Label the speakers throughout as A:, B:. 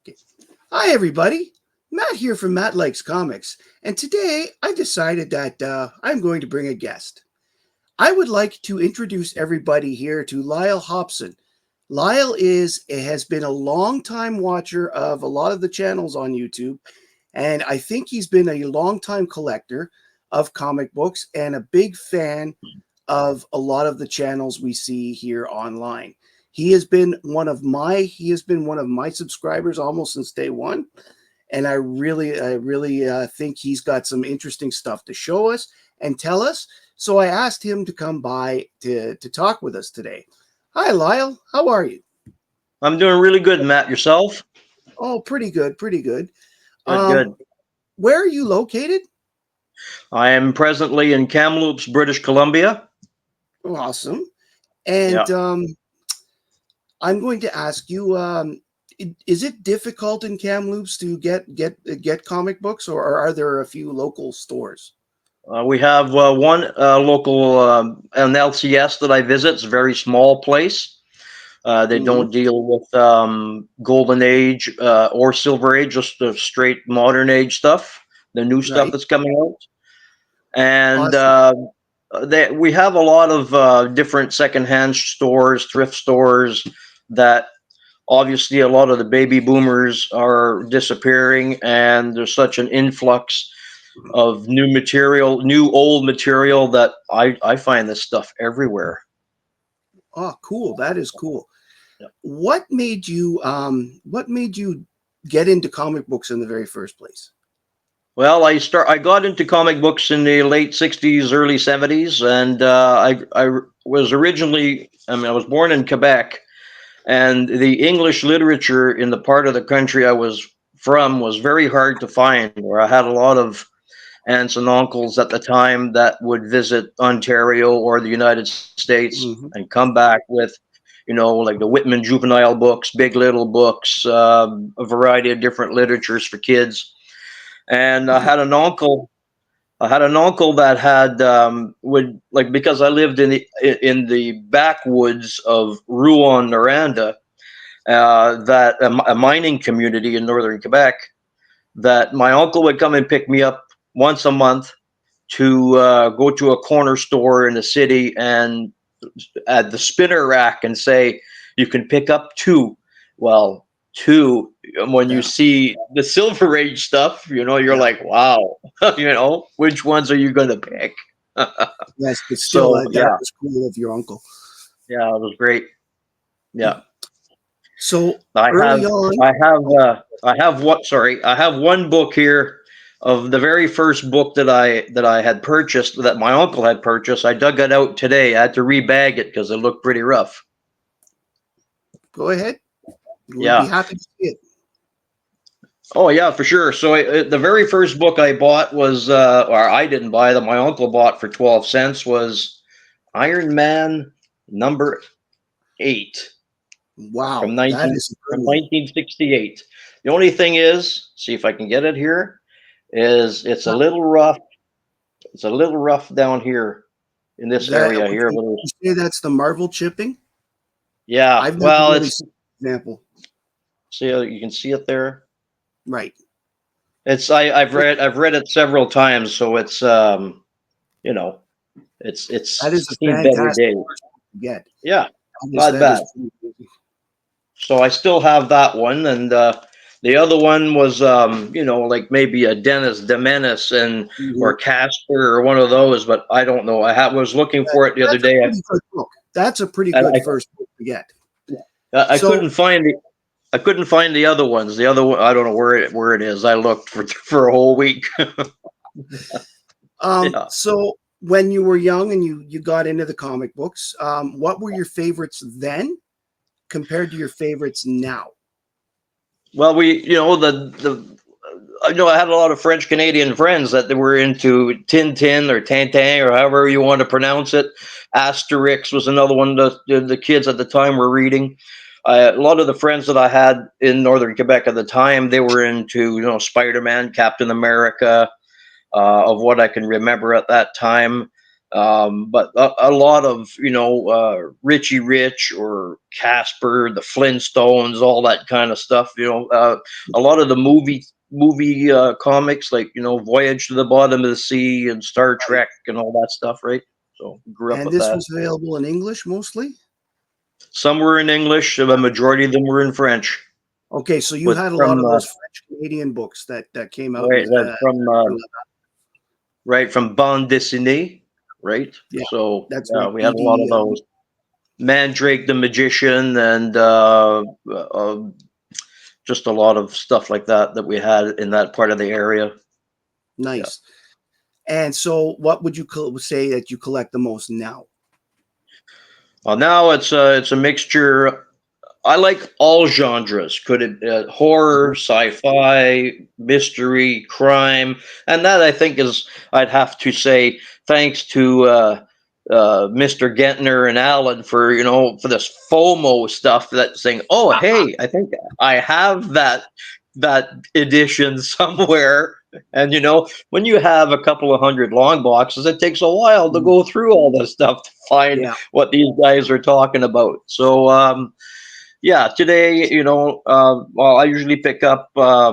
A: Okay. Hi, everybody. Matt here from Matt Likes Comics, and today I decided that I'm going to bring a guest. I would like to introduce everybody here to Lyle Hopson. Lyle has been a long time watcher of a lot of the channels on YouTube, and I think he's been a long time collector of comic books and a big fan of a lot of the channels we see here online. He has been one of my subscribers almost since day one, and I really think he's got some interesting stuff to show us and tell us. So I asked him to come by to talk with us today. Hi, Lyle. How are you?
B: I'm doing really good, Matt. Yourself?
A: Oh, pretty good, pretty good.
B: Good,
A: Um,
B: good.
A: where are you located?
B: I am presently in Kamloops, British Columbia.
A: Awesome. And
B: Yeah.
A: I'm going to ask you: is it difficult in Kamloops to get comic books, or are there a few local stores?
B: We have one local an LCS that I visit. It's a very small place. They
A: Hmm.
B: don't deal with Golden Age or Silver Age, just the straight modern age stuff, the new stuff
A: Right.
B: that's coming out. And
A: Awesome.
B: we have a lot of different secondhand stores, thrift stores that obviously a lot of the baby boomers are disappearing, and there's such an influx of new material, new old material, that I find this stuff everywhere.
A: Oh, cool. That is cool.
B: Yeah.
A: What made you get into comic books in the very first place?
B: Well, I got into comic books in the late '60s, early '70s, and I was originally, I was born in Quebec, and the English literature in the part of the country I was from was very hard to find. Where I had a lot of aunts and uncles at the time that would visit Ontario or the United States
A: Hmm.
B: and come back with, like the Whitman juvenile books, Big Little books, a variety of different literatures for kids. And I had an uncle that had would like, because I lived in the backwoods of Rouen, Noranda, that a mining community in northern Quebec. That my uncle would come and pick me up once a month to go to a corner store in the city and at the spinner rack and say, "You can pick up two." Well, two. When you
A: Yeah.
B: see the Silver Age stuff, you're
A: Yeah.
B: like, "Wow," which ones are you going to pick?
A: Yes, but still,
B: So
A: that
B: yeah,
A: was cool of your uncle.
B: yeah, it was great. Yeah,
A: So
B: I have,
A: early on, oh,
B: I have what? Sorry, I have one book here of the very first book that I had purchased, that my uncle had purchased. I dug it out today. I had to rebag it because it looked pretty rough.
A: go ahead. We'd be
B: Yeah.
A: happy to see it.
B: Oh yeah, for sure. So the very first book I bought was, or I didn't buy, that my uncle bought for 12 cents, was Iron Man #8
A: Wow,
B: from
A: that
B: 19
A: is
B: from
A: incredible.
B: 1968. The only thing is, see if I can get it here, is it's a
A: That,
B: little rough. It's a little rough down here in this
A: that
B: area
A: would
B: here. A little,
A: you say that's the Marvel chipping?
B: yeah.
A: I've never
B: Well,
A: really
B: it's,
A: seen an example.
B: see how you can see it there.
A: Right.
B: It's I've read it several times, so it's you know
A: That
B: it's
A: is a
B: seen better
A: fantastic
B: days.
A: first one to get.
B: Yeah,
A: That is
B: not
A: that is
B: bad.
A: pretty amazing.
B: So I still have that one, and the other one was, like maybe a Dennis the Menace and
A: Mhm.
B: or Casper or one of those, but I don't know. Was looking
A: That,
B: for it the other
A: that's a
B: day,
A: pretty good book. That's a pretty
B: and
A: good first book to get.
B: I
A: So,
B: couldn't find the other ones. The other one, I don't know where it is. I looked for for a whole week. Yeah.
A: so when you were young and you got into the comic books, what were your favorites then compared to your favorites now?
B: Well, I had a lot of French Canadian friends that they were into Tintin or Tintin or however you want to pronounce it. Asterix was another one that the kids at the time were reading. A lot of the friends that I had in northern Quebec at the time, they were into, Spider Man, Captain America, of what I can remember at that time. But a lot of Richie Rich or Casper, the Flintstones, all that kind of stuff. A lot of the movie comics, like Voyage to the Bottom of the Sea and Star
A: Right.
B: Trek and all that stuff, right? So grew up
A: And
B: with
A: this
B: that.
A: was available in English mostly?
B: Some were in English, a majority of them were in French.
A: Okay, so you
B: But
A: had a lot
B: from
A: of those French Canadian books that came out
B: right
A: in
B: from right from bande dessinée, right?
A: yeah,
B: So
A: that's
B: yeah,
A: right.
B: we had a lot of
A: BD.
B: those. Mandrake the Magician, and just a lot of stuff like that we had in that part of the area. Yeah.
A: Nice. And so, what would you say that you collect the most now?
B: Well, now it's a mixture. I like all genres. Could it horror,
A: Mhm.
B: sci-fi, mystery, crime, and that I think is I'd have to say thanks to Mr. Gentner and Alan for for this FOMO stuff that saying, oh hey, I think I have that edition somewhere. And when you have a couple of hundred long boxes, it takes a while to
A: Mhm.
B: go through all this stuff to find
A: Yeah,
B: what these guys are talking about. So yeah, today, well, I usually pick up a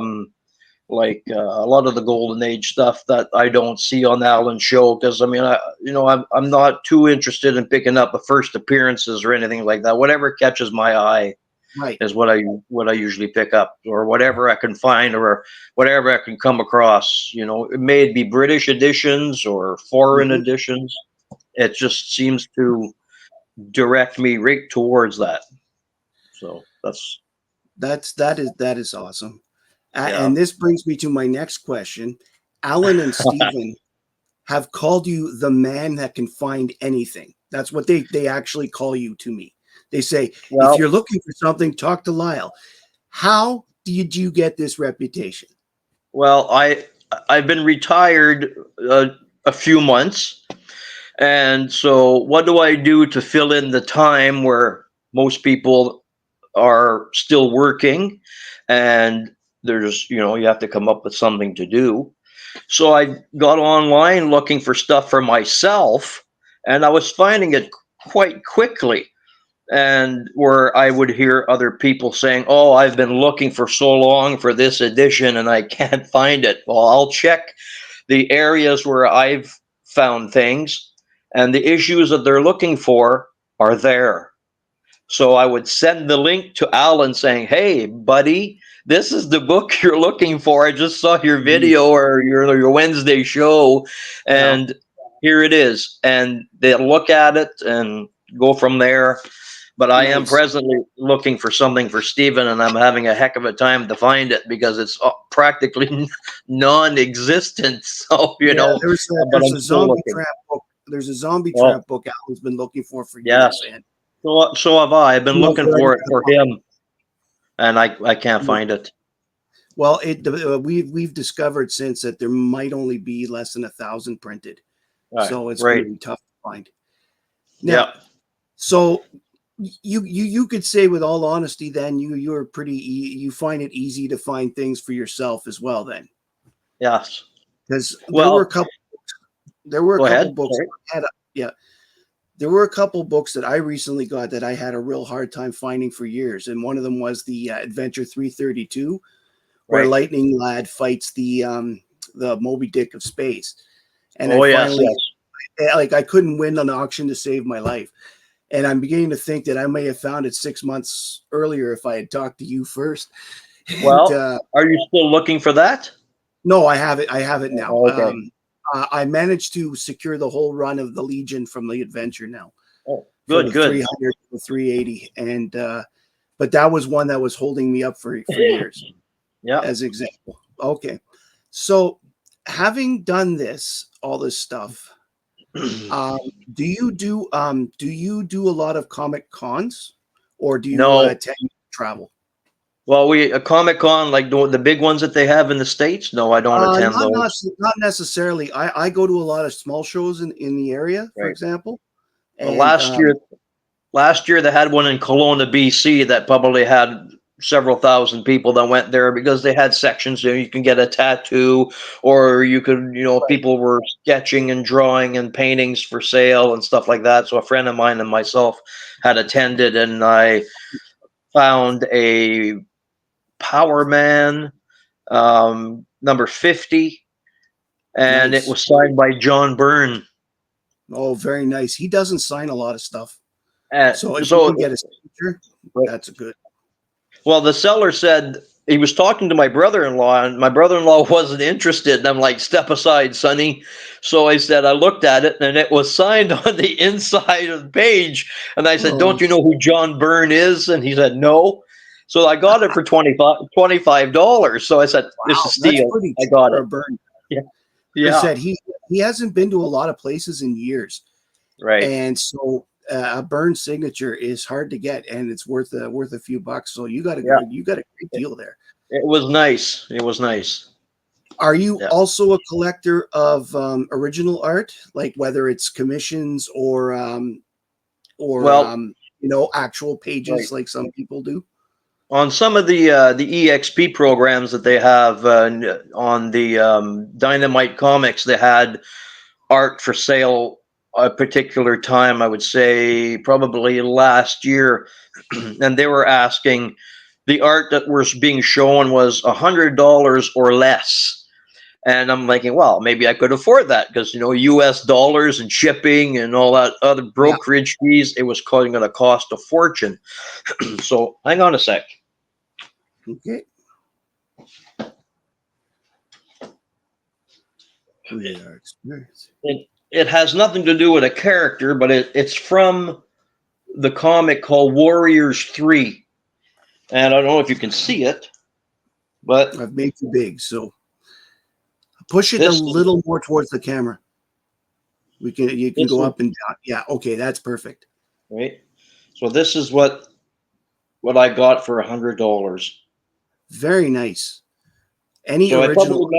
B: lot of the golden age stuff that I don't see on Alan's show, because I mean, I'm not too interested in picking up the first appearances or anything like that. Whatever catches my eye
A: right.
B: is what I usually pick up, or whatever I can find, or whatever I can come across. It may be British editions or foreign
A: Mhm.
B: editions. It just seems to direct me right towards that. So that's
A: That is awesome.
B: yeah.
A: And this brings me to my next question. Alan and Stephen have called you the man that can find anything. That's what they actually call you to me. They say, if
B: Well,
A: you're looking for something, talk to Lyle. How did you get this reputation?
B: well, I've been retired a few months, and so what do I do to fill in the time where most people are still working, and there's you have to come up with something to do. So I got online looking for stuff for myself, and I was finding it quite quickly. And where I would hear other people saying, "Oh, I've been looking for so long for this edition and I can't find it." Well, I'll check the areas where I've found things, and the issues that they're looking for are there. So I would send the link to Alan saying, "Hey, buddy, this is the book you're looking for. I just saw your
A: Mhm.
B: video or your Wednesday show,
A: Yeah,
B: and here it is." And they'll look at it and go from there. But I am
A: nice.
B: presently looking for something for Steven, and I'm having a heck of a time to find it because it's practically non-existent. So,
A: Yeah, there's a
B: but
A: there's
B: I'm
A: a
B: still
A: zombie
B: looking.
A: trap book. There's a zombie
B: Well,
A: trap book Alan's been looking for
B: yes.
A: years, and
B: So have I. I've been
A: he knows
B: looking
A: where I
B: for
A: can
B: it
A: get a
B: for
A: copy.
B: him, and I can't find it.
A: Well, we've discovered since that there might only be less than 1,000 printed,
B: Right.
A: so it's going
B: Right.
A: to be tough to find. Now,
B: Yeah.
A: so you could say with all honesty, then you're you find it easy to find things for yourself as well, then,
B: Yes.
A: because
B: Well,
A: there were a
B: go
A: couple
B: ahead.
A: books
B: Sorry.
A: yeah, there were a couple books that I recently got that I had a real hard time finding for years, and one of them was the Adventure 332, where
B: Right.
A: Lightning Lad fights the Moby Dick of space. And I
B: Oh yes.
A: finally,
B: Yes.
A: like, I couldn't win an auction to save my life. And I'm beginning to think that I may have found it 6 months earlier if I had talked to you first. And
B: Well, are you still looking for that?
A: no, I have it. I have it now.
B: Okay.
A: I managed to secure the whole run of the Legion from the adventure now
B: Oh,
A: for
B: good.
A: the
B: Good.
A: 300 to the 380. And but that was one that was holding me up for years,
B: Yeah.
A: as example. Okay, so having done all this stuff, um, do you do a lot of comic cons, or do you
B: No.
A: tend to travel?
B: Well, we a Comic Con like the big ones that they have in the States. No, I don't attend those.
A: Not necessarily. I go to a lot of small shows in the area, for
B: Right.
A: example,
B: Well,
A: and
B: last year they had one in Kelowna, BC that probably had several thousand people that went there because they had sections. You can get a tattoo, or you could, people were sketching and drawing and paintings for sale and stuff like that. So a friend of mine and myself had attended, and I found a Power Man number 50, and it
A: Nice.
B: was signed by John Byrne.
A: Oh, very nice. He doesn't sign a lot of stuff.
B: And
A: So if you
B: so,
A: can get a signature, that's good.
B: well, the seller said he was talking to my brother-in-law, and my brother-in-law wasn't interested. And I'm like, "Step aside, Sonny." So I said, I looked at it, and it was signed on the inside of the page. And I said,
A: Oh,
B: "Don't you know who John Byrne is?" And he said, "No." So I got it for $25. So I said, "This
A: wow,
B: is
A: that's
B: steal."
A: pretty
B: I
A: cheap
B: got
A: for
B: it.
A: a burn.
B: Yeah,
A: I
B: yeah,
A: said he hasn't been to a lot of places in years,
B: right.
A: and so a burn signature is hard to get, and it's worth a few bucks. So
B: Yeah,
A: you got a great deal there.
B: it was nice. It was nice.
A: Are you
B: Yeah.
A: also a collector of original art, like whether it's commissions or
B: Well,
A: actual
B: right.
A: pages like some people do?
B: On some of the EXP programs that they have on the Dynamite Comics, they had art for sale a particular time. I would say probably last year, and they were asking, the art that was being shown was $100 or less. And I'm thinking, well, maybe I could afford that because U.S. dollars and shipping and all that other
A: Yeah.
B: brokerage fees, it was going to cost a fortune. So hang on a sec.
A: Okay. We are experienced.
B: It has nothing to do with a character, but it's from the comic called Warriors 3. And I don't know if you can see it, but
A: I've made you big, so push it a
B: this is
A: little more towards the camera. You can
B: this
A: go
B: is
A: up and down. Yeah, okay, that's perfect.
B: right. So this is what I got for $100.
A: Very nice. Any
B: So
A: original?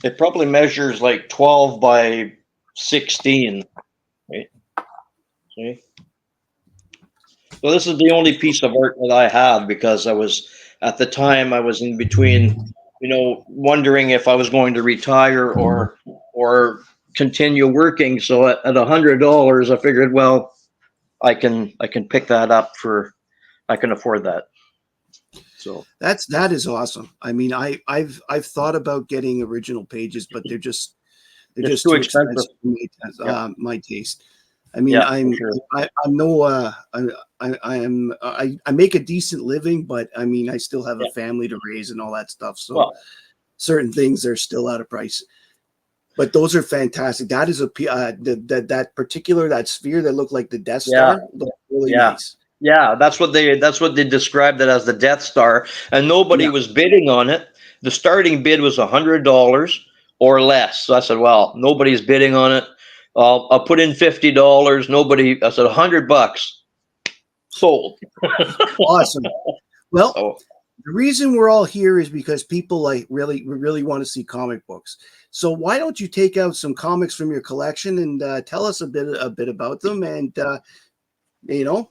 B: it probably measures like 12 by 16. Right? See? So this is the only piece of art that I have because at the time I was in between, wondering if I was going to retire or continue working. So at $100, I figured, well, I can pick that up I can afford that. So
A: That is awesome. I mean, I've thought about getting original pages, but they're
B: it's
A: just
B: too
A: too
B: expensive.
A: expensive for
B: Yeah,
A: my taste. I mean,
B: yeah, for sure.
A: I'm no I make a decent living, but I mean, I still have a
B: Yeah.
A: family to raise and all that stuff. So
B: Well,
A: certain things are still out of price. But those are fantastic. That is that particular that sphere that looked like the Death
B: yeah,
A: Star looked really
B: yeah.
A: nice.
B: Yeah, that's what they described it as, the Death Star, and nobody
A: Yeah,
B: was bidding on it. The starting bid was $100 or less. So I said, "Well, nobody's bidding on it. I'll put in $50." Nobody. I said, $100 sold.
A: awesome. Well,
B: So
A: the reason we're all here is because people like really want to see comic books. So why don't you take out some comics from your collection and tell us a bit about them, and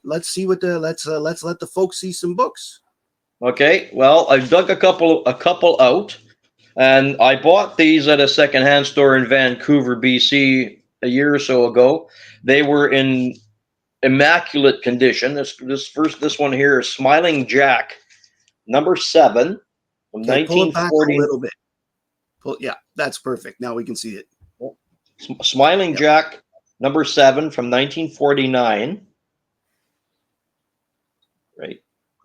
A: let's see what the let's let the folks see some books.
B: okay, well, I dug a couple out, and I bought these at a secondhand store in Vancouver, BC, a year or so ago. They were in immaculate condition. This one here is Smiling Jack, number 7 from
A: Okay, pull it back a
B: 1940.
A: little bit. Yeah, that's perfect. Now we can see it.
B: Smiling
A: Yep,
B: Jack, number 7 from 1949. Right.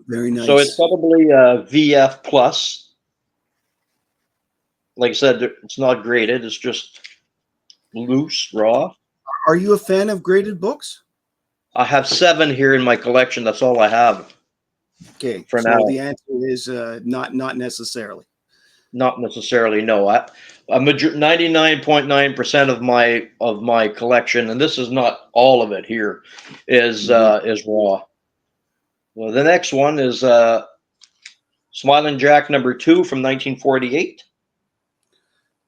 A: very
B: So it's
A: nice.
B: probably a VF plus. Like I said, it's not graded. It's just loose, raw.
A: Are you a fan of graded books?
B: I have 7 here in my collection. That's all I have
A: Okay,
B: for
A: so
B: now.
A: the answer is not necessarily.
B: Not necessarily. No, a 99.9% of my collection, and this is not all of it here,
A: Mhm.
B: is raw. Well, the next one is Smiling Jack number 2 from 1948.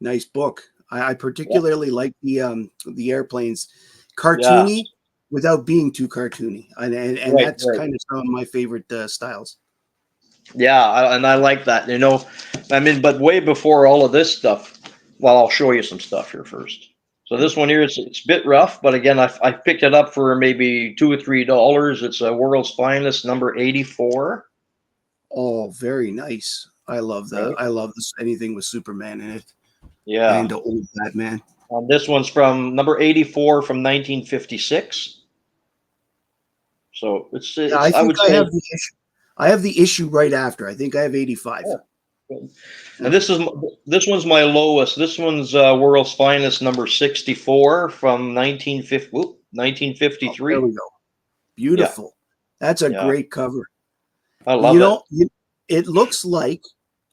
A: Nice book. I
B: Yeah,
A: particularly like the airplanes,
B: yeah,
A: cartoony without being too cartoony, and
B: right,
A: that's
B: right.
A: kind of some of my favorite styles.
B: Yeah, and I like that. I mean, but way before all of this stuff. Well, I'll show you some stuff here first. So this one here, it's a bit rough, but again, I picked it up for maybe $2 or $3. It's a World's Finest number 84.
A: Oh, very nice.
B: Right?
A: I love this anything with Superman in it
B: Yeah.
A: and old Batman.
B: This one's from number 84 from 1956. So
A: Yeah,
B: it's
A: I
B: I
A: think
B: would
A: I
B: say.
A: have the issue. I have the issue right after. I think I have 85.
B: Oh, good. And
A: Yeah.
B: this one's my lowest. This one's World's Finest number 64 from 1953.
A: There we go.
B: Yeah,
A: Beautiful. That's a
B: yeah,
A: great cover.
B: I
A: You
B: love it.
A: know, it looks like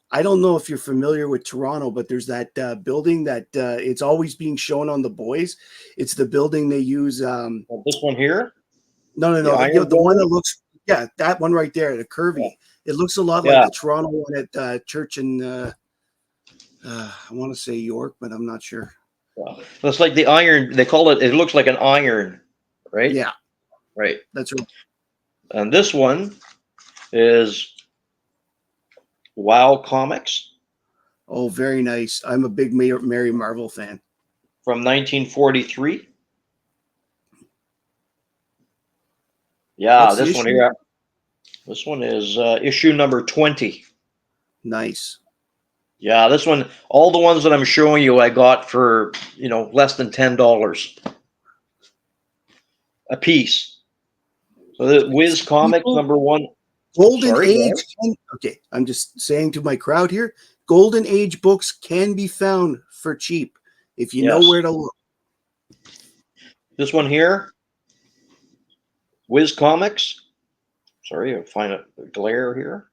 A: I don't know if you're familiar with Toronto, but there's that building that it's always being shown on The Boys. It's the building they use.
B: This one here, the
A: No,
B: Iron
A: the one
B: Building.
A: that looks, yeah, that one right there, the
B: Yeah,
A: curvy. It looks a lot like
B: yeah.
A: the Toronto one at church in, I want to say York, but I'm not sure.
B: Yeah. It's like the iron. They call it. It looks like an iron, right?
A: Yeah,
B: Right.
A: that's right.
B: And this one is Wow Comics
A: Oh, very nice. I'm a big Mary Marvel fan.
B: from 1943. Yeah,
A: What's the
B: this one
A: issue?
B: here. This one is issue number 20.
A: Nice.
B: Yeah, this one, all the ones that I'm showing you, I got for, less than $10 a piece. So the Whiz
A: See,
B: Comics
A: people,
B: number one.
A: Golden
B: Sorry, go
A: Age
B: ahead.
A: okay, I'm just saying to my crowd here, Golden Age books can be found for cheap if you know
B: Yes.
A: where to look.
B: This one here, Whiz Comics. Sorry, I'll find a glare here.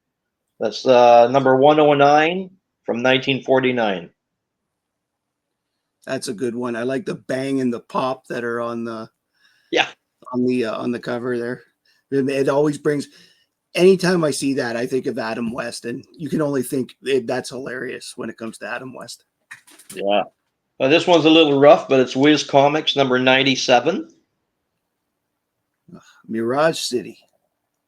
B: That's number 109 from 1949.
A: That's a good one. I like the bang and the pop that are
B: Yeah.
A: on the cover there. It always brings anytime I see that, I think of Adam West, and you can only think that's hilarious when it comes to Adam West.
B: Yeah. This one's a little rough, but it's Whiz Comics number 97.
A: Mirage City.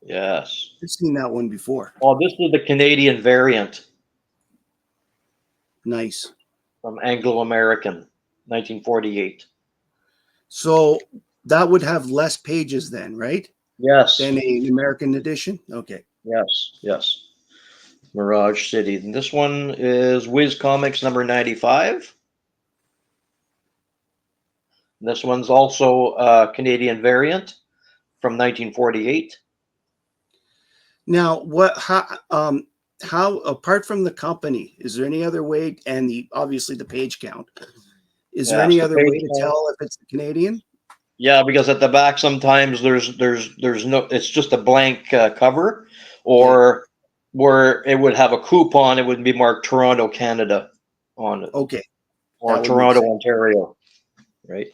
B: Yes.
A: I've seen that one before.
B: Well, this is the Canadian variant
A: Nice.
B: from Anglo American, 1948.
A: So that would have less pages then, right?
B: Yes.
A: Than an American edition? Okay.
B: Yes. Yes. Mirage City. And this one is Whiz Comics number 95. This one's also a Canadian variant from 1948.
A: Now, how apart from the company, is there any other way, and obviously the page count, is there
B: Yes,
A: any
B: the
A: other way
B: page
A: to
B: count.
A: tell if it's Canadian?
B: Yeah, because at the back sometimes there's no. It's just a blank cover,
A: Okay.
B: or where it would have a coupon. It would be marked Toronto, Canada, on it,
A: Okay.
B: or
A: That would make
B: Toronto,
A: sense.
B: Ontario. Right.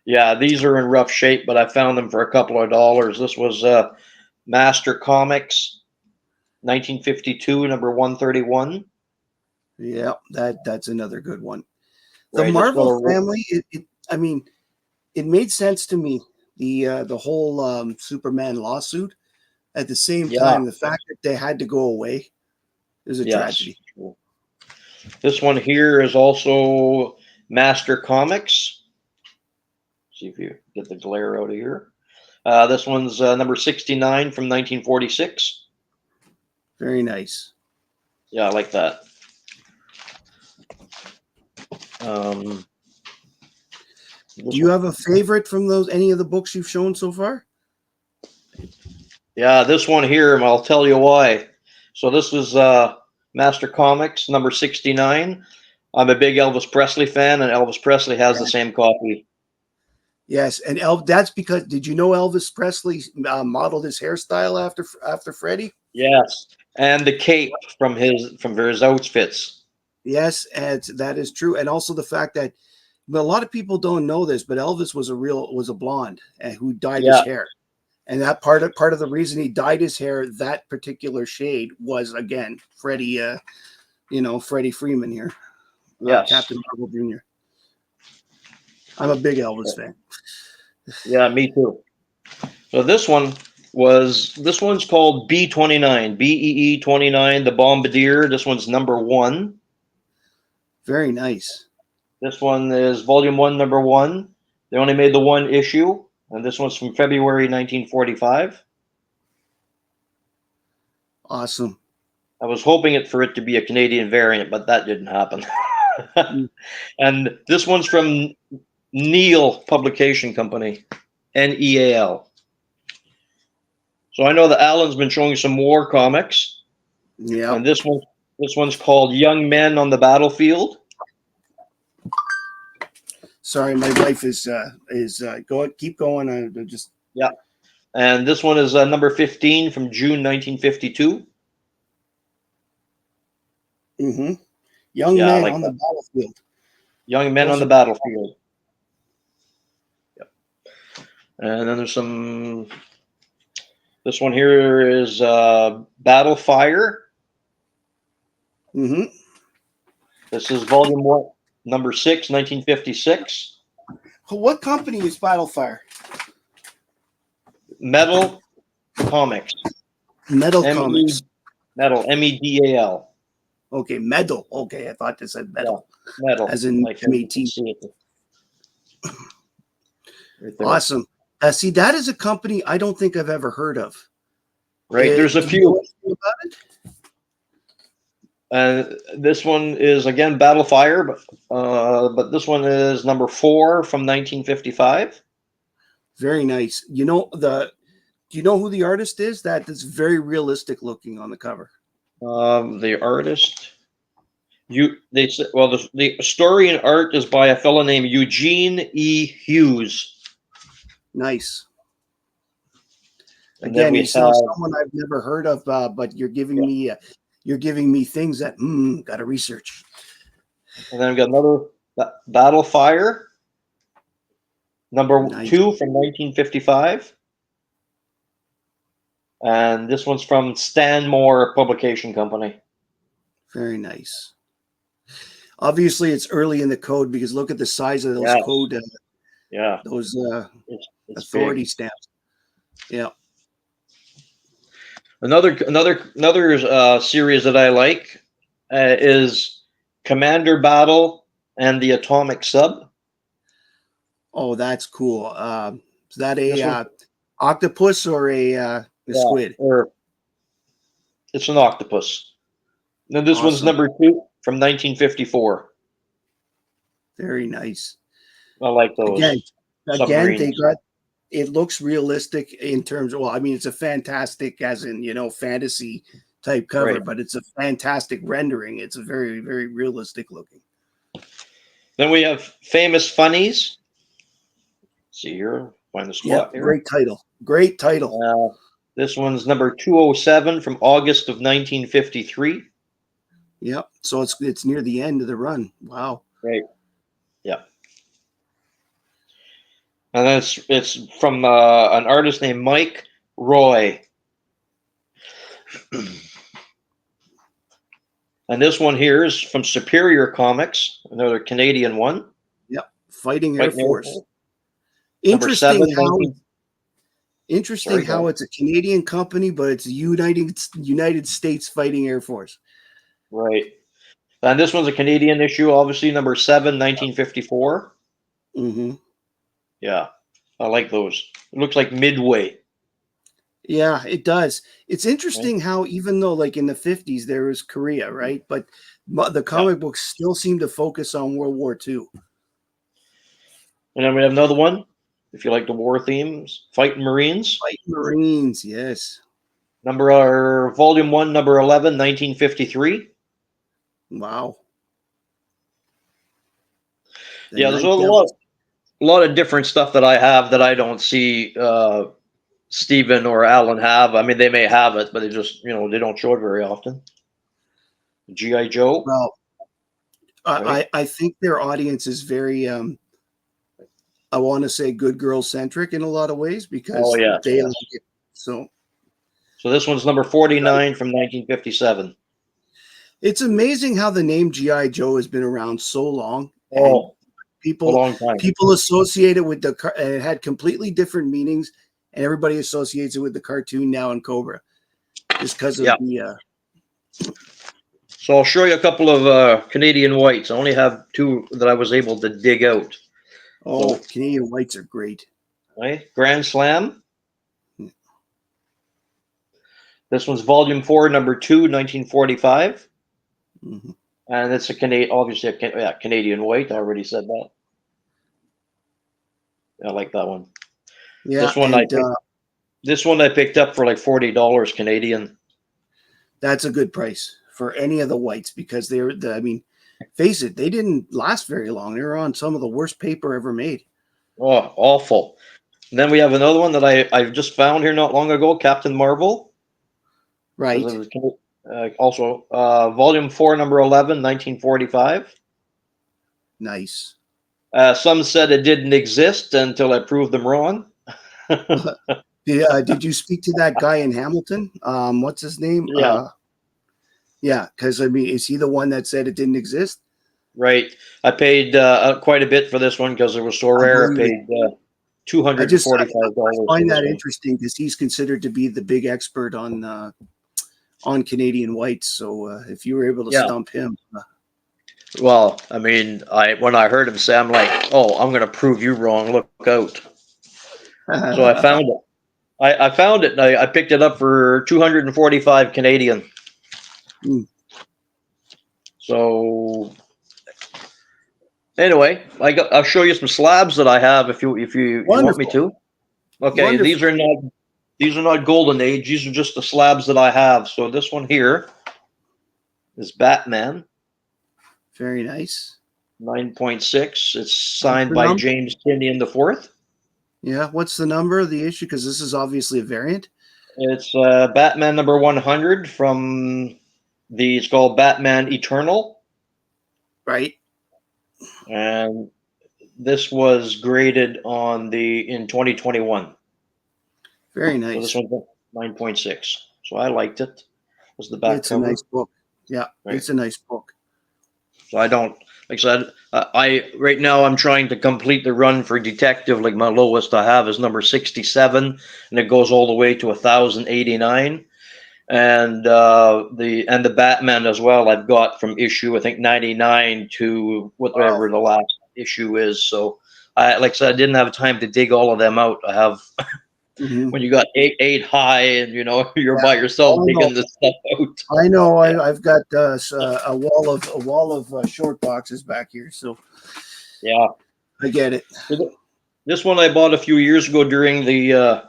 B: Yeah, these are in rough shape, but I found them for a couple of dollars. This was Master Comics, 1952, number 131.
A: Yeah, that's another good one. The
B: Right. It's got
A: Marvel
B: a.
A: family, I mean, it made sense to me. The whole Superman lawsuit. At the same
B: Yeah.
A: time, the fact that they had to go away is a
B: Yes.
A: tragedy.
B: This one here is also Master Comics. See if you get the glare out of here. This one's number 69 from 1946.
A: Very nice.
B: Yeah, I like that. Um,
A: Do you have a favorite from any of the books you've shown so far?
B: yeah, this one here, and I'll tell you why. So this is Master Comics number 69. I'm a big Elvis Presley fan, and Elvis Presley has the
A: Yeah.
B: same copy.
A: Yes, and that's because did you know Elvis Presley modeled his hairstyle after Freddie?
B: Yes, and the cape from his outfits.
A: Yes, and that is true, and also the fact that but a lot of people don't know this, but Elvis was a blonde and who dyed his
B: Yeah,
A: hair, and that part of the reason he dyed his hair that particular shade was again Freddie, Freddie Freeman here,
B: yes,
A: Captain Marvel Jr. I'm a big Elvis fan.
B: yeah, me too. So this one, was this one's called B-29, BEE 29, the Bombardier. This one's number 1.
A: Very nice.
B: This one is volume 1, number 1. They only made the one issue, and this one's from February 1945.
A: Awesome.
B: I was hoping for it to be a Canadian variant, but that didn't happen. And this one's from Neal Publication Company, Neal. So I know that Alan's been showing some war comics,
A: Yeah.
B: and this one's called Young Men on the Battlefield.
A: Sorry, my wife is going. Keep going. Just
B: Yeah, and this one is number 15 from June 1952.
A: mm-hmm. Young
B: Yeah, I
A: men
B: like
A: on
B: that.
A: the battlefield.
B: Young Men
A: Those
B: on the
A: are-
B: Battlefield. Yep. And then there's some. This one here is Battle Fire.
A: Mm-hmm.
B: This is volume 1, number 6, 1956.
A: What company is Battlefire?
B: Metal Comics.
A: Metal
B: M-E-
A: Comics.
B: Metal, Medal.
A: Okay, Medal. Okay, I thought this said metal.
B: Yeah, metal.
A: As in
B: Like you
A: MAT.
B: can see it. Right there.
A: Awesome. See, that is a company I don't think I've ever heard of.
B: Right, there's a
A: Do you
B: few.
A: know anything about it?
B: This one is again Battle Fire, but this one is number 4 from 1955.
A: Very nice. Do you know who the artist is? That is very realistic looking on the cover.
B: The artist, they said, well, the story and art is by a fellow named Eugene E. Hughes.
A: Nice.
B: And then
A: Again,
B: we
A: you saw
B: have,
A: someone I've never heard of, but you're giving me things that got to research.
B: and then we got another Battle Fire, number
A: Nice.
B: 2 from 1955. And this one's from Stanmore Publication Company.
A: Very nice. Obviously, it's early in the code because look at the size of those
B: Yes.
A: code,
B: Yeah,
A: those
B: it's
A: authority
B: big.
A: stamps. Yeah.
B: Another series that I like is Commander Battle and the Atomic Sub.
A: Oh, that's cool. Is that
B: This
A: a
B: one-
A: octopus or a squid?
B: Or it's an octopus. Then this one's
A: Awesome.
B: number 2 from 1954.
A: Very nice.
B: I like those.
A: Again, they
B: submarines.
A: got. It looks realistic in terms of. Well, I mean, it's a fantastic, as in fantasy type cover,
B: Right.
A: but it's a fantastic rendering. It's a very, very realistic looking.
B: Then we have Famous Funnies. Let's see here, find the
A: Yeah,
B: spot here.
A: great title. Great title.
B: This one's number 207 from August of 1953.
A: Yep. So it's near the end of the run. Wow.
B: Right. Yeah. And then it's from an artist named Mike Roy. And this one here is from Superior Comics, another Canadian one.
A: Yep. Fighting Air Force.
B: Number
A: Interesting
B: 7,
A: how
B: 19 Sorry,
A: how
B: go
A: it's a Canadian company, but it's United States Fighting Air Force.
B: Right. And this one's a Canadian issue, obviously, number 7, 1954.
A: Mm-hmm.
B: Yeah, I like those. It looks like Midway.
A: Yeah, it does. It's interesting how even though like in the 50s there was Korea, right? But the comic books still seem to focus on World War II.
B: And then we have another one, if you like the war themes, Fighting Marines.
A: Fighting Marines, yes.
B: Volume 1, number 11, 1953.
A: Wow.
B: Yeah, there's a lot of different stuff that I have that I don't see Stephen or Alan have. I mean, they may have it, but they just, they don't show it very often. G.I. Joe.
A: Well,
B: Right.
A: I think their audience is very I want to say good girl centric in a lot of ways because they like it. So
B: this one's number 49 from 1957.
A: it's amazing how the name G.I. Joe has been around so long.
B: Oh, a
A: People
B: long time.
A: associate it with it had completely different meanings, and everybody associates it with the cartoon Now and Cobra, just because of
B: Yeah.
A: the.
B: So I'll show you a couple of Canadian whites. I only have two that I was able to dig out. So,
A: Canadian whites are great.
B: right, Grand Slam. This one's Volume 4, Number 2, 1945.
A: Mm-hmm.
B: And it's a Canadian, obviously a Canadian white. I already said that. I like that one.
A: Yeah,
B: This one I picked, this one I picked up for like $40 Canadian.
A: that's a good price for any of the whites because they're the. I mean, face it, they didn't last very long. They were on some of the worst paper ever made.
B: Oh, awful. And then we have another one that I just found here not long ago, Captain Marvel.
A: Right.
B: It was, also Volume 4, Number 11, 1945.
A: Nice.
B: Some said it didn't exist until I proved them wrong.
A: Did you speak to that guy in Hamilton? What's his name?
B: Yeah,
A: Yeah, because I mean, is he the one that said it didn't exist?
B: right. I paid quite a bit for this one because it was so
A: I
B: rare. I
A: believe it.
B: paid two
A: I
B: hundred and
A: just
B: forty-five
A: I
B: dollars for
A: find
B: this
A: that
B: one.
A: interesting because he's considered to be the big expert on Canadian whites. So if you were able to
B: Yeah.
A: stump him,
B: Well, I mean, when I heard him say, I'm like, oh, I'm going to prove you wrong. Look out. So I found it. I found it and I picked it up for 245 Canadian. So anyway, I'll show you some slabs that I have if you want me
A: Wonderful,
B: to. Okay,
A: wonderful,
B: these are not golden age. These are just the slabs that I have. So this one here is Batman
A: very nice.
B: 9.6. It's
A: What's
B: signed
A: the
B: by
A: number?
B: James Tinian the fourth.
A: Yeah, what's the number of the issue? Because this is obviously a variant,
B: It's Batman number 100 from it's called Batman Eternal,
A: right?
B: and this was graded in 2021.
A: Very
B: So this
A: nice.
B: one's 9.6. So I liked it. Was the back
A: It's a
B: cover,
A: nice book. Yeah,
B: right?
A: it's a nice book.
B: So I don't, like I said, I right now I'm trying to complete the run for detective. Like my lowest I have is number 67, and it goes all the way to 1089. And the Batman as well. I've got from issue I think 99 to
A: Wow.
B: whatever the last issue is. So like I said, I didn't have time to dig all of them out. I have
A: Mm-hmm.
B: when you got eight high and you're
A: Yeah.
B: by yourself
A: Oh no,
B: digging this stuff out.
A: I know.
B: Yeah,
A: I've got a wall of short boxes back here, so
B: yeah.
A: I get it.
B: This one I bought a few years ago during the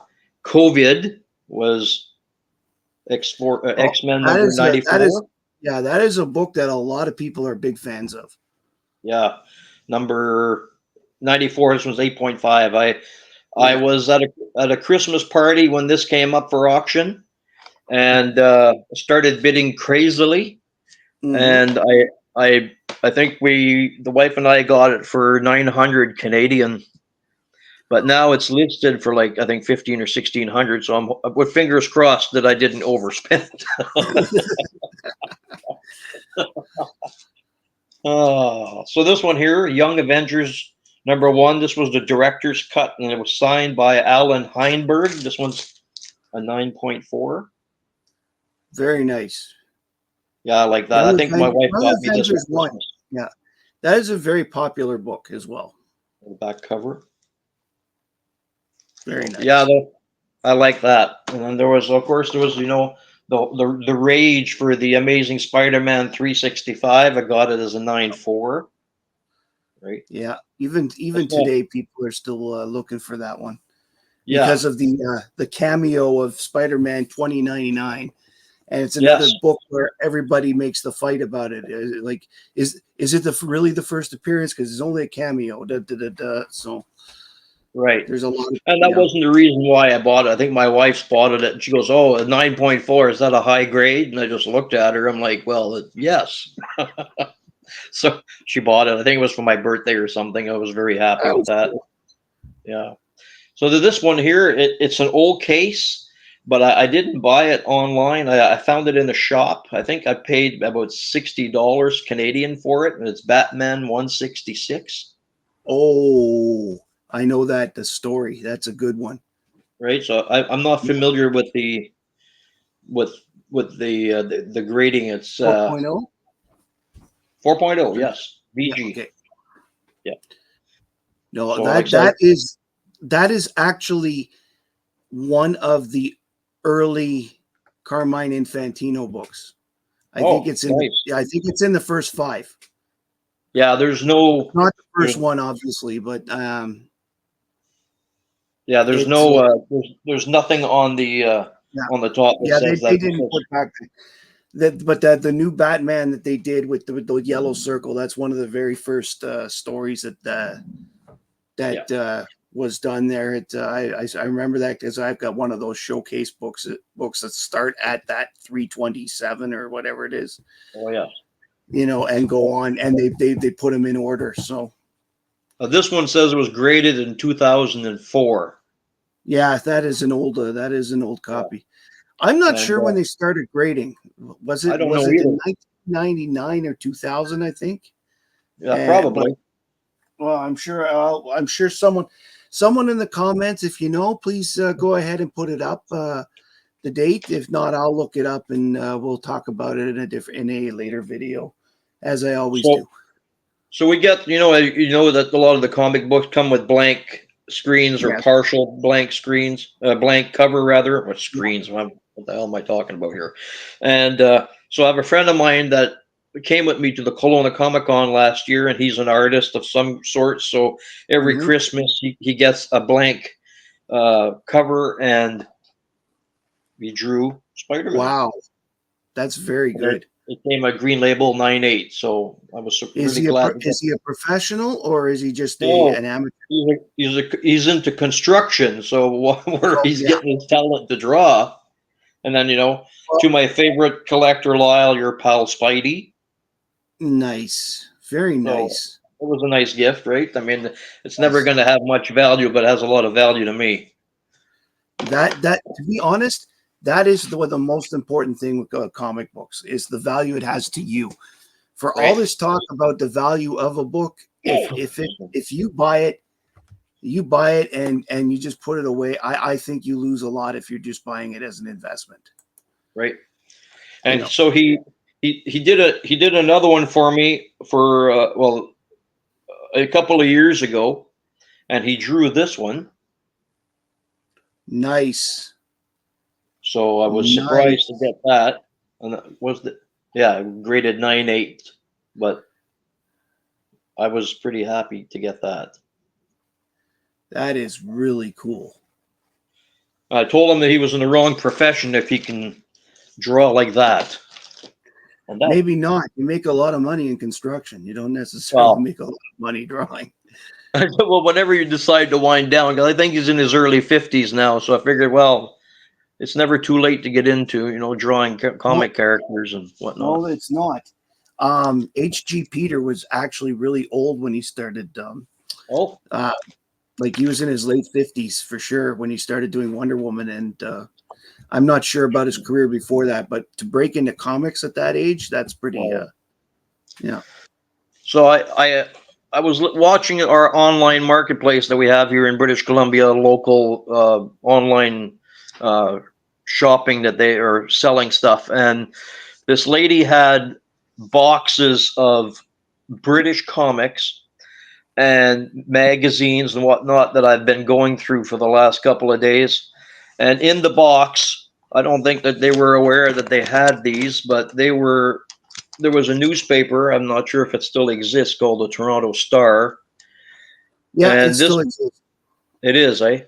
B: COVID was
A: Oh,
B: X Men
A: that
B: number
A: is that is
B: 94.
A: yeah, that is a book that a lot of people are big fans of.
B: Yeah, number 94. This was 8.5. I
A: Yeah.
B: was at a Christmas party when this came up for auction, and started bidding crazily.
A: Mm-hmm.
B: And I think the wife and I got it for 900 Canadian, but now it's listed for like I think 15 or 1600. So I'm with fingers crossed that I didn't overspend. So this one here, Young Avengers number 1. This was the director's cut, and it was signed by Alan Heinberg. This one's a 9.4.
A: Very nice.
B: Yeah, I like that. I think my wife
A: Young
B: got me this for
A: Avengers 1.
B: Christmas.
A: Yeah. That is a very popular book as well.
B: The back cover.
A: Very
B: So, yeah,
A: nice.
B: I like that. And then there was, of course, the rage for the Amazing Spider-Man 365. I got it as a 9.4. Right.
A: Yeah. Even
B: Yeah.
A: today, people are still looking for that one
B: Yeah.
A: because of the cameo of Spider-Man 2099. And it's another
B: Yes.
A: book where everybody makes the fight about it. Like, is it really the first appearance? Because it's only a cameo. So
B: Right.
A: there's a lot of
B: And that wasn't the reason why I bought it. I think my wife spotted it and she goes, "Oh, a 9.4, is that a high grade?" And I just looked at her. I'm like, "Well, yes." So she bought it. I think it was for my birthday or something. I was very happy
A: that
B: with
A: was
B: that.
A: cool.
B: Yeah. So this one here, it's an old case, but I didn't buy it online. I found it in a shop. I think I paid about $60 Canadian for it, and it's Batman 166.
A: Oh, I know that the story. That's a good one.
B: right? So I'm not familiar with the with the grading. It's
A: 4.0.
B: 4.0. Yes,
A: Yeah.
B: VG.
A: Okay.
B: Yeah.
A: No,
B: So like I said,
A: that is actually one of the early Carmine Infantino books. I think
B: oh,
A: it's in the
B: nice.
A: yeah, I think it's in the first five.
B: Yeah,
A: Not the
B: there's
A: first one, obviously, but
B: yeah,
A: it's
B: there's nothing
A: yeah,
B: on the top that
A: yeah. They
B: says
A: they
B: that this
A: didn't
B: is
A: put back that, but that the new Batman that they did with the yellow circle. That's one of the very first stories
B: yeah.
A: that was done there. I remember that because I've got one of those showcase books that start at that 327 or whatever it is,
B: Oh yeah.
A: and go on, and they put them in order. So
B: This one says it was graded in 2004.
A: yeah, that is an old
B: Yeah.
A: copy. I'm not
B: And
A: sure when they started grading. Was
B: I
A: it
B: don't
A: was
B: know
A: it
B: either.
A: in 1999 or 2000? I think.
B: Yeah,
A: But
B: probably.
A: well, I'm sure someone in the comments, if you know, please go ahead and put it up. The date. If not, I'll look it up and we'll talk about it in a later video, as I always
B: So
A: do.
B: so we get you know that a lot of the comic books come with blank screens or
A: Yes.
B: partial blank screens, blank cover rather. What
A: Yeah.
B: screens? What the hell am I talking about here? And so I have a friend of mine that came with me to the Kelowna Comic Con last year, and he's an artist of some sort. So every
A: Mhm.
B: Christmas he gets a blank cover, and he drew Spider-Man.
A: Wow, that's very
B: And
A: good.
B: it came a Green Label 9.8, so I was
A: Is
B: really
A: he a
B: glad to get.
A: is he a professional or is he just a
B: No,
A: an amateur?
B: he's into construction, so where
A: Oh
B: he's
A: yeah.
B: getting his talent to draw, and then
A: Well,
B: to my favorite collector, Lyle, your pal Spidey.
A: nice. Very
B: So
A: nice.
B: it was a nice gift, right? I mean, it's never
A: Yes.
B: going to have much value, but it has a lot of value to me.
A: That to be honest, that is the most important thing with comic books is the value it has to you. For all
B: Right.
A: this talk about the value of a book, if you buy it and you just put it away, I think you lose a lot if you're just buying it as an investment.
B: Right.
A: You
B: And
A: know,
B: so he did another one for me for a couple of years ago, and he drew this one.
A: nice,
B: So I was surprised to
A: nice.
B: get that. And that was the yeah, graded 9.8, but I was pretty happy to get that.
A: That is really cool.
B: I told him that he was in the wrong profession if he can draw like that. And that
A: Maybe not. You make a lot of money in construction. You don't necessarily
B: well,
A: make a lot of money drawing.
B: well, whenever you decide to wind down, because I think he's in his early 50s now, so I figured, well, it's never too late to get into drawing
A: No,
B: comic characters and whatnot.
A: no, it's not. H.G. Peter was actually really old when he started.
B: Oh,
A: Uh, like he was in his late 50s for sure when he started doing Wonder Woman, and I'm not sure about his career before that, but to break into comics at that age, that's pretty.
B: well,
A: Yeah.
B: so I was watching our online marketplace that we have here in British Columbia, local online uh, shopping that they are selling stuff, and this lady had boxes of British comics and magazines and whatnot that I've been going through for the last couple of days. And in the box, I don't think that they were aware that they had these, but there was a newspaper, I'm not sure if it still exists, called the Toronto Star.
A: Yeah, it
B: And this
A: still exists.
B: it is, eh?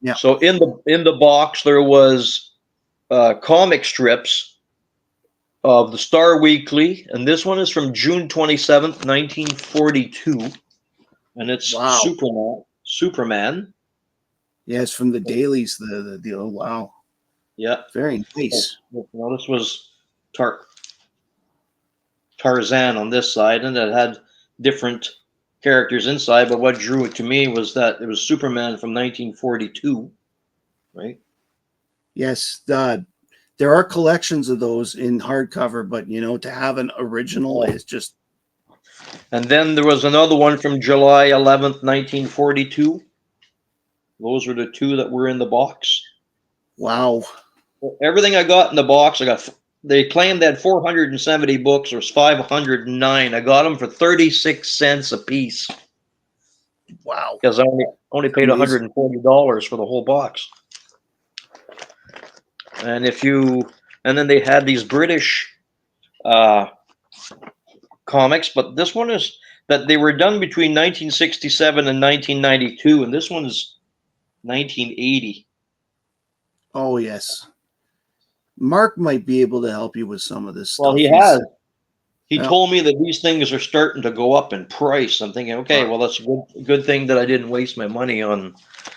A: Yeah.
B: So in the box there was comic strips of the Star Weekly, and this one is from June 27th, 1942, and it's
A: Wow.
B: Superman.
A: Yes, from the dailies, the deal. Wow.
B: Yeah.
A: Very nice.
B: This was Tar- Tarzan on this side, and it had different characters inside. But what drew it to me was that it was Superman from 1942, right?
A: Yes, there are collections of those in hardcover, but to have an original
B: Oh.
A: is just
B: And then there was another one from July 11th, 1942. Those were the two that were in the box.
A: Wow.
B: Everything I got in the box, I got. They claimed they had 470 books. There was 509. I got them for 36 cents a piece
A: Wow.
B: because I only paid
A: Amazing.
B: $140 for the whole box. And if you and then they had these British uh, comics, but this one is that they were done between 1967 and 1992, and this one's 1980.
A: Oh, yes. Mark might be able to help you with some of this
B: Well,
A: stuff.
B: he
A: He's,
B: has. He
A: yeah.
B: told me that these things are starting to go up in price. I'm thinking, okay, well, that's a good thing that I didn't waste my money on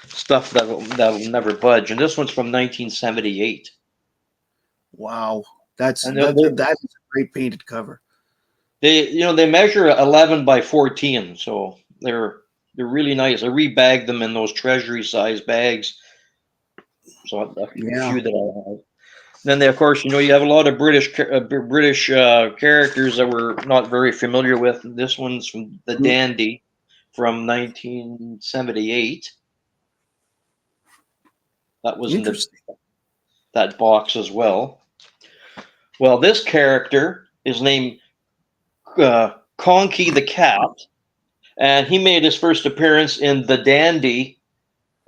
B: stuff that'll never budge. And this one's from 1978.
A: Wow. That's
B: And
A: that that is a great painted cover.
B: they measure 11 by 14, so they're really nice. I rebagged them in those treasury size bags. So a
A: Yeah.
B: few that I have. Then they, of course, you have a lot of British characters that we're not very familiar with. This one's from the
A: Mhm.
B: Dandy from 1978. That was in
A: Interesting.
B: that box as well. Well, this character is named Conky the Cat, and he made his first appearance in the Dandy,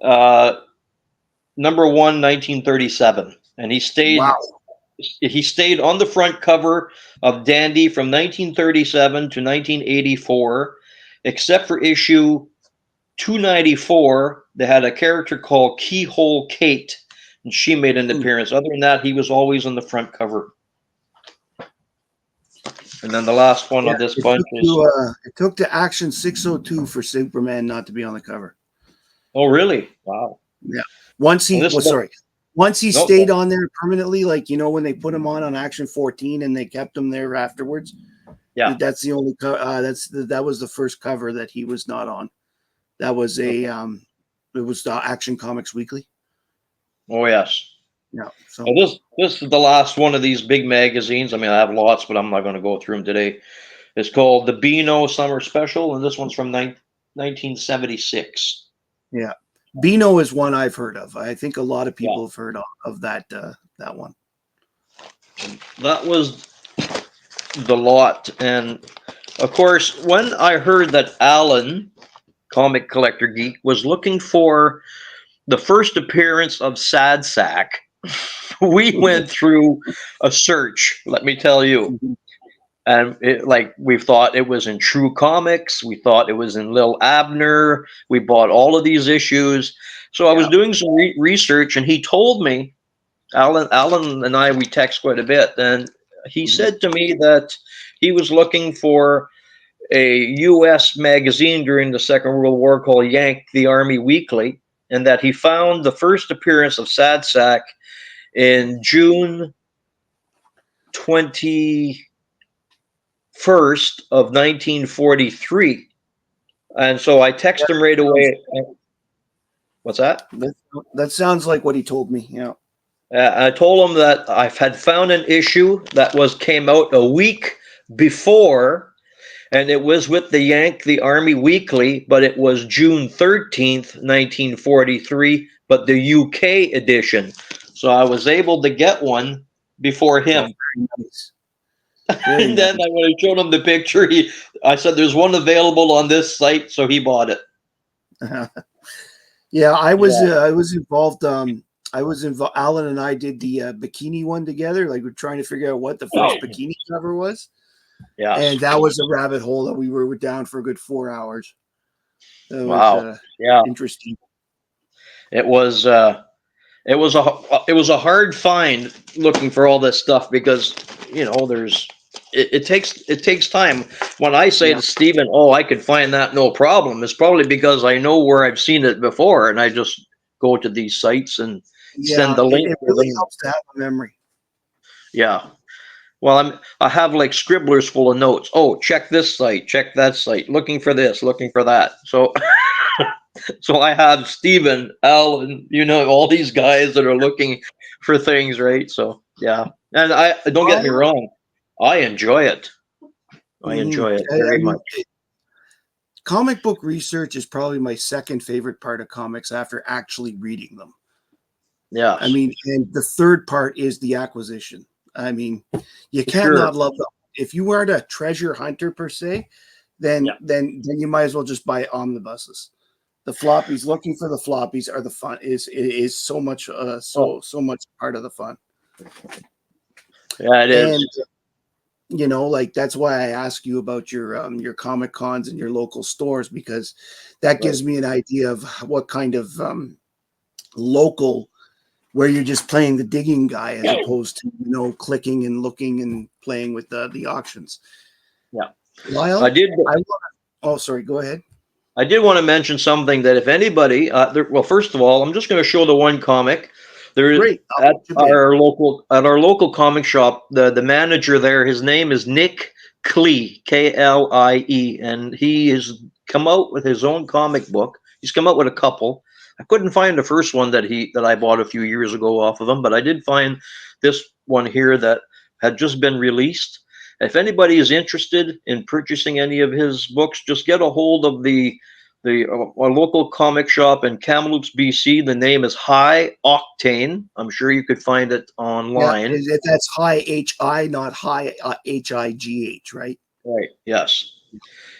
B: uh, #1, 1937, and
A: Wow.
B: he stayed on the front cover of Dandy from 1937 to 1984, except for issue 294. They had a character called Keyhole Kate, and she made an
A: Hmm.
B: appearance. Other than that, he was always on the front cover. And then the last one
A: Yeah.
B: of this bunch is,
A: It took to Action 602 for Superman not to be on the cover.
B: oh, really? Wow.
A: Yeah.
B: And this is the,
A: Once he stayed
B: no,
A: on there permanently, like when they put him on Action 14 and they kept him there afterwards.
B: yeah.
A: That's the only that was the first cover that he was not on. That was it was Action Comics Weekly.
B: Oh, yes.
A: Yeah. So
B: And this is the last one of these big magazines. I mean, I have lots, but I'm not going to go through them today. It's called the Beano Summer Special, and this one's from 1976.
A: yeah, Beano is one I've heard of. I think a lot of
B: Yeah,
A: people have heard of that one.
B: that was the lot. And of course, when I heard that Alan, Comic Collector Geek, was looking for the first appearance of Sad Sack, we went through a search, let me tell you. And we thought it was in True Comics. We thought it was in Lil Abner. We bought all of these issues. So I was
A: Yeah.
B: doing some research, and he told me, Alan and I, we text quite a bit, and he
A: Mhm.
B: said to me that he was looking for a U.S. magazine during the Second World War called Yank the Army Weekly, and that he found the first appearance of Sad Sack in June 21st of 1943. And so I
A: Yeah,
B: text him right away. What's that?
A: that sounds like what he told me. Yeah.
B: I told him that I had found an issue that came out a week before, and it was with the Yank the Army Weekly, but it was June 13th, 1943, but the UK edition. So I was able to get one before
A: Oh,
B: him.
A: very nice. Very
B: And then
A: nice.
B: when I showed him the picture, I said, "There's one available on this site," so he bought it.
A: Yeah,
B: Yeah.
A: I was involved. I was involved. Alan and I did the bikini one together. Like we're trying to figure out what the first bikini cover was,
B: Yes.
A: and that was a rabbit hole that we were down for a good 4 hours. That was
B: Wow. Yeah.
A: interesting.
B: It was. It was a hard find looking for all this stuff because there's it takes time. When I say
A: Yeah,
B: to Stephen, "Oh, I could find that no problem," it's probably because I know where I've seen it before, and I just go to these sites and send
A: yeah.
B: the
A: It,
B: link
A: it
B: to
A: really
B: them.
A: helps to have a memory.
B: Yeah. Well, I have like scribblers full of notes. Oh, check this site, check that site, looking for this, looking for that. So so I have Stephen, Al, and all these guys that are looking for things, right? So yeah, and I don't get me
A: Well,
B: wrong, I enjoy it. I
A: mhm.
B: enjoy it
A: I
B: very
A: mean,
B: much.
A: Comic book research is probably my second favorite part of comics after actually reading them. I
B: Yes,
A: mean, and the third part is the acquisition. I mean, you
B: for
A: can't not
B: sure.
A: love them. If you aren't a treasure hunter per se,
B: Yeah,
A: then you might as well just buy omnibuses. The floppies, looking for the floppies are the fun. Is so much
B: oh,
A: so much part of the fun.
B: yeah, it
A: And
B: is.
A: like that's why I ask you about your comic cons and your local stores, because that
B: Right.
A: gives me an idea of what kind of local, where you're just playing the digging guy as opposed to clicking and looking and playing with the auctions.
B: Yeah, I
A: Lyle,
B: did.
A: I want. Oh, sorry. Go ahead.
B: I did want to mention something that if anybody, well, first of all, I'm just going to show the one comic. There
A: Great. I'll
B: at
A: chip in.
B: our local comic shop, the manager there, his name is Nick Klee, Klie, and he has come out with his own comic book. He's come out with a couple. I couldn't find the first one that I bought a few years ago off of him, but I did find this one here that had just been released. If anybody is interested in purchasing any of his books, just get a hold of the our local comic shop in Kamloops, BC. The name is High Octane. I'm sure you could find it
A: Yeah,
B: online.
A: that's high HI, not high HIGH, right?
B: Right. Yes.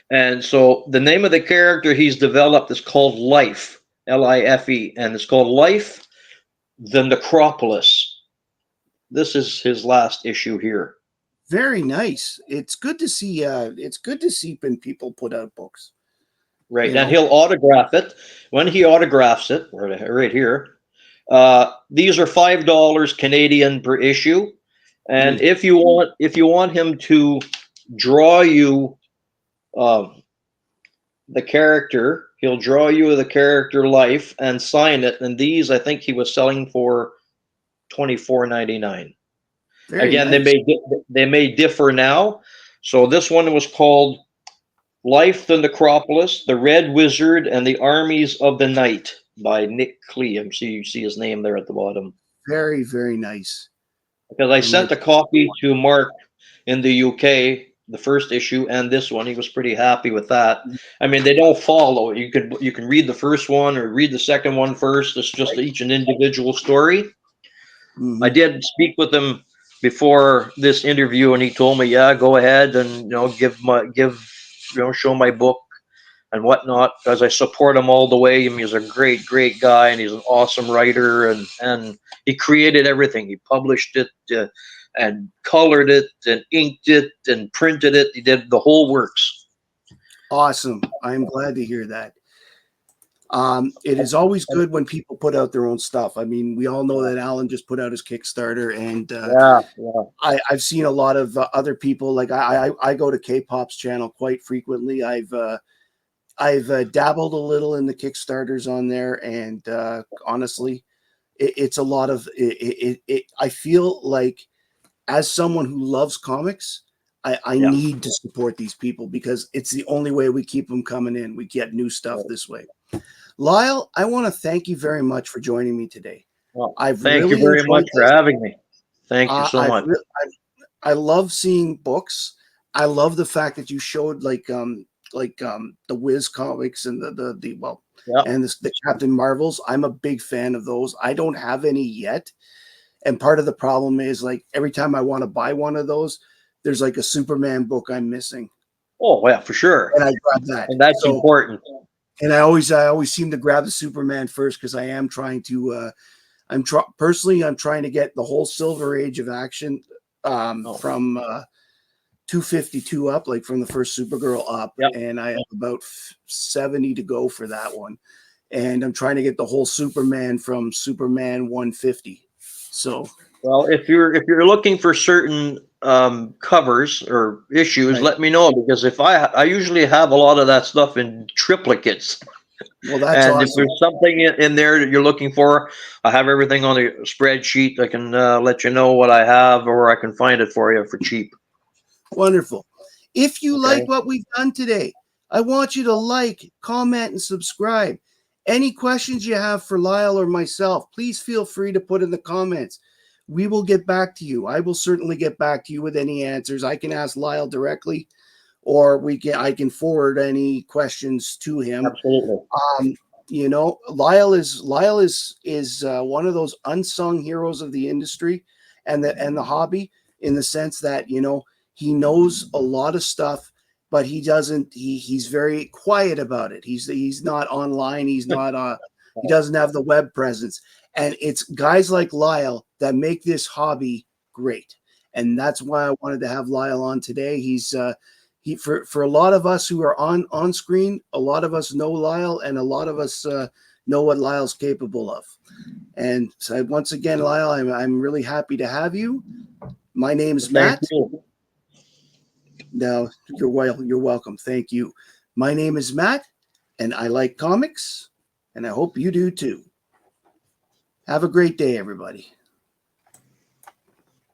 B: And so the name of the character he's developed is called Life, Life, and it's called Life the Necropolis. This is his last issue here.
A: Very nice. It's good to see. It's good to see when people put out books.
B: Right.
A: You
B: And
A: know.
B: he'll autograph it. When he autographs it, right here, these are $5 Canadian per issue. And
A: Mm.
B: if you want him to draw you uh, the character, he'll draw you the character life and sign it. And these, I think, he was selling for 24.99.
A: Very
B: Again,
A: nice.
B: they may differ now. So this one was called Life the Necropolis, The Red Wizard, and the Armies of the Night by Nick Klee. You see his name there at the bottom.
A: Very very nice.
B: Because I
A: I might.
B: sent a copy to Mark in the UK, the first issue, and this one. He was pretty happy with that. I mean, they don't follow. You can read the first one or read the second one first. It's just each an individual story. I
A: Mm-hmm.
B: did speak with him before this interview, and he told me, "Yeah, go ahead and show my book and whatnot, because I support him all the way. I mean, he's a great guy, and he's an awesome writer, and he created everything. He published it, and colored it, and inked it, and printed it. He did the whole works.
A: Awesome. I'm glad to hear that. It is always good when people put out their own stuff. I mean, we all know that Alan just put out his Kickstarter, and
B: Yeah, yeah,
A: I've seen a lot of other people. Like I go to K-pop's channel quite frequently. I've dabbled a little in the Kickstarters on there, and honestly, it's a lot of it. I feel like as someone who loves comics, I
B: yeah.
A: need to support these people because it's the only way we keep them coming in. We get new stuff
B: Right.
A: this way. Lyle, I want to thank you very much for joining me today.
B: Well,
A: I've
B: thank you
A: really
B: very much
A: enjoyed
B: for
A: this.
B: having me. Thank you
A: Uh,
B: so
A: I've,
B: much.
A: re- I love seeing books. I love the fact that you showed the Wiz comics and the well
B: Yeah.
A: and the Captain Marvels. I'm a big fan of those. I don't have any yet, and part of the problem is like every time I want to buy one of those, there's like a Superman book I'm missing,
B: Oh, yeah, for sure.
A: and I grab that.
B: And that's
A: So
B: important.
A: and I always seem to grab the Superman first because I am trying to. Personally, I'm trying to get the whole Silver Age of Action
B: Oh,
A: from 252 up, like from the first Supergirl up,
B: yeah.
A: and I have about 70 to go for that one. And I'm trying to get the whole Superman from Superman 150. So,
B: Well, if you're looking for certain covers or issues,
A: right.
B: let me know, because if I usually have a lot of that stuff in triplicates,
A: Well, that's
B: and if
A: awesome.
B: there's something in there that you're looking for, I have everything on the spreadsheet. I can let you know what I have, or I can find it for you for cheap.
A: Wonderful. If you
B: Okay.
A: like what we've done today, I want you to like, comment, and subscribe. Any questions you have for Lyle or myself, please feel free to put in the comments. We will get back to you. I will certainly get back to you with any answers. I can ask Lyle directly, or I can forward any questions to him.
B: Absolutely.
A: Um, you know, Lyle is one of those unsung heroes of the industry and the hobby, in the sense that, you know, he knows a lot of stuff, but he doesn't. He's very quiet about it. He's not online. He's not. He doesn't have the web presence, and it's guys like Lyle that make this hobby great. And that's why I wanted to have Lyle on today. He for a lot of us who are on screen, a lot of us know Lyle, and a lot of us know what Lyle's capable of. And so once again, Lyle, I'm really happy to have you. My name's
B: Thank
A: Matt.
B: you.
A: No, you're welcome. Thank you. My name is Matt, and I like comics, and I hope you do too. Have a great day, everybody.